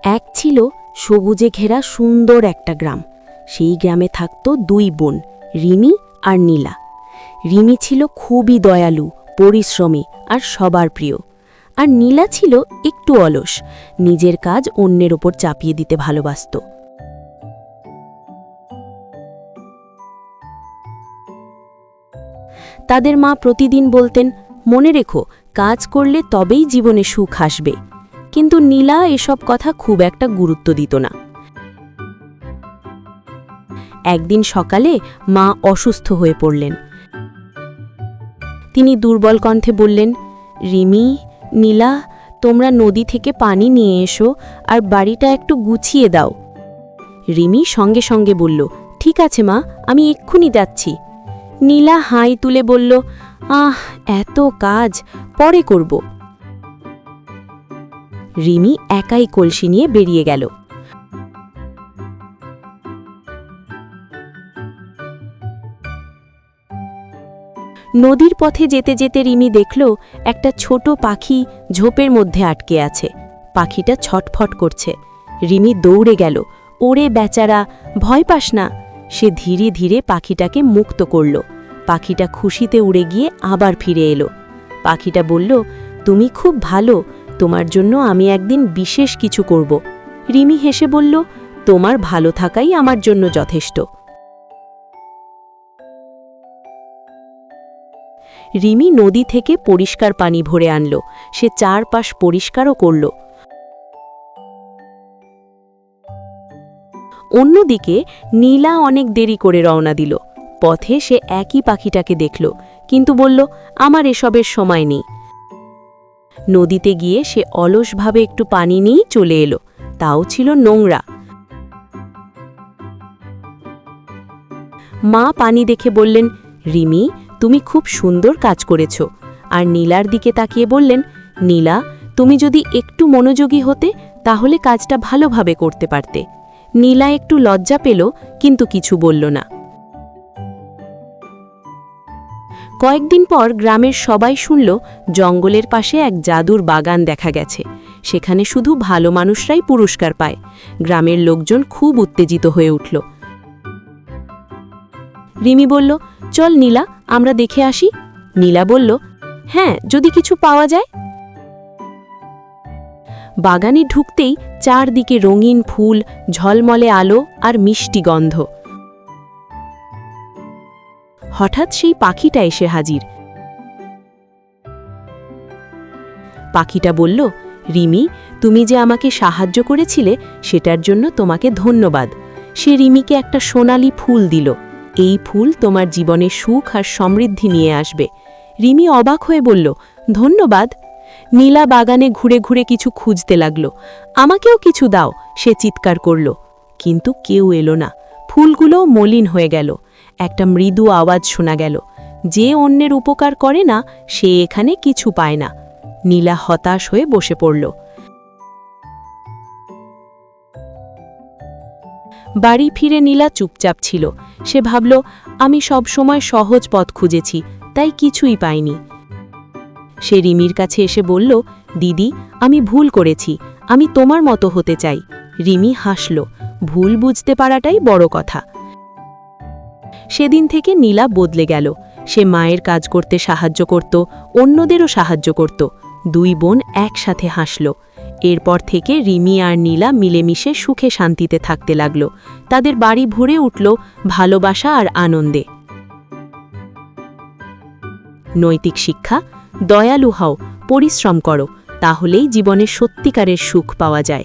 এক ছিল সবুজে ঘেরা সুন্দর একটা গ্রাম। সেই গ্রামে থাকত দুই বোন, রিমি আর নীলা। রিমি ছিল খুবই দয়ালু, পরিশ্রমী আর সবার প্রিয়। আর নীলা ছিল একটু অলস, নিজের কাজ অন্যের ওপর চাপিয়ে দিতে ভালোবাসত। তাদের মা প্রতিদিন বলতেন, মনে রেখো, কাজ করলে তবেই জীবনে সুখ আসবে। কিন্তু নীলা এসব কথা খুব একটা গুরুত্ব দিত না। একদিন সকালে মা অসুস্থ হয়ে পড়লেন। তিনি দুর্বল কণ্ঠে বললেন, রিমি, নীলা, তোমরা নদী থেকে পানি নিয়ে এসো আর বাড়িটা একটু গুছিয়ে দাও। রিমি সঙ্গে সঙ্গে বলল, ঠিক আছে মা, আমি এক্ষুনি যাচ্ছি। নীলা হাই তুলে বলল, এত কাজ, পরে করব। রিমি একাই কলসি নিয়ে বেরিয়ে গেল। নদীর পথে যেতে যেতে রিমি দেখল একটা ছোট পাখি ঝোপের মধ্যে আটকে আছে। পাখিটা ছটফট করছে। রিমি দৌড়ে গেল, ওরে বেচারা, ভয় পাস না। সে ধীরে ধীরে পাখিটাকে মুক্ত করল। পাখিটা খুশিতে উড়ে গিয়ে আবার ফিরে এলো। পাখিটা বলল, তুমি খুব ভালো, তোমার জন্য আমি একদিন বিশেষ কিছু করব। রিমি হেসে বলল, তোমার ভালো থাকাই আমার জন্য যথেষ্ট। রিমি নদী থেকে পরিষ্কার পানি ভরে আনল। সে চারপাশ পরিষ্কারও করল। অন্যদিকে নীলা অনেক দেরি করে রওনা দিল। পথে সে একই পাখিটাকে দেখল, কিন্তু বলল, আমার এসবের সময় নেই। নদীতে গিয়ে সে অলসভাবে একটু পানি নিয়েই চলে এলো, তাও ছিল নোংরা। মা পানি দেখে বললেন, রিমি, তুমি খুব সুন্দর কাজ করেছ। আর নীলার দিকে তাকিয়ে বললেন, নীলা, তুমি যদি একটু মনোযোগী হতে তাহলে কাজটা ভালোভাবে করতে পারতে। নীলা একটু লজ্জা পেল, কিন্তু কিছু বলল না। কয়েকদিন পর গ্রামের সবাই শুনল জঙ্গলের পাশে এক জাদুর বাগান দেখা গেছে। সেখানে শুধু ভালো মানুষরাই পুরস্কার পায়। গ্রামের লোকজন খুব উত্তেজিত হয়ে উঠল। রিমি বলল, চল নীলা, আমরা দেখে আসি। নীলা বলল, হ্যাঁ, যদি কিছু পাওয়া যায়। বাগানে ঢুকতেই চারদিকে রঙিন ফুল, ঝলমলে আলো আর মিষ্টি গন্ধ। হঠাৎ সেই পাখিটা এসে হাজির। পাখিটা বলল, রিমি, তুমি যে আমাকে সাহায্য করেছিলে সেটার জন্য তোমাকে ধন্যবাদ। সে রিমিকে একটা সোনালি ফুল দিল। এই ফুল তোমার জীবনে সুখ আর সমৃদ্ধি নিয়ে আসবে। রিমি অবাক হয়ে বলল, ধন্যবাদ। নীলা বাগানে ঘুরে ঘুরে কিছু খুঁজতে লাগল। আমাকেও কিছু দাও, সে চিৎকার করল। কিন্তু কেউ এলো না। ফুলগুলোও মলিন হয়ে গেল। একটা মৃদু আওয়াজ শোনা গেল, যে অন্যের উপকার করে না সে এখানে কিছু পায় না। নীলা হতাশ হয়ে বসে পড়ল। বাড়ি ফিরে নীলা চুপচাপ ছিল। সে ভাবল, আমি সব সময় সহজ পথ খুঁজেছি, তাই কিছুই পাইনি। সে রিমির কাছে এসে বলল, দিদি, আমি ভুল করেছি, আমি তোমার মতো হতে চাই। রিমি হাসল, ভুল বুঝতে পারাটাই বড় কথা। সেদিন থেকে নীলা বদলে গেল। সে মায়ের কাজ করতে সাহায্য করত, অন্যদেরও সাহায্য করত। দুই বোন একসাথে হাসল। এরপর থেকে রিমি আর নীলা মিলেমিশে সুখে শান্তিতে থাকতে লাগল। তাদের বাড়ি ভরে উঠল ভালোবাসা আর আনন্দে। নৈতিক শিক্ষা, দয়ালু হও, পরিশ্রম করো, তাহলেই জীবনে সত্যিকারের সুখ পাওয়া যায়।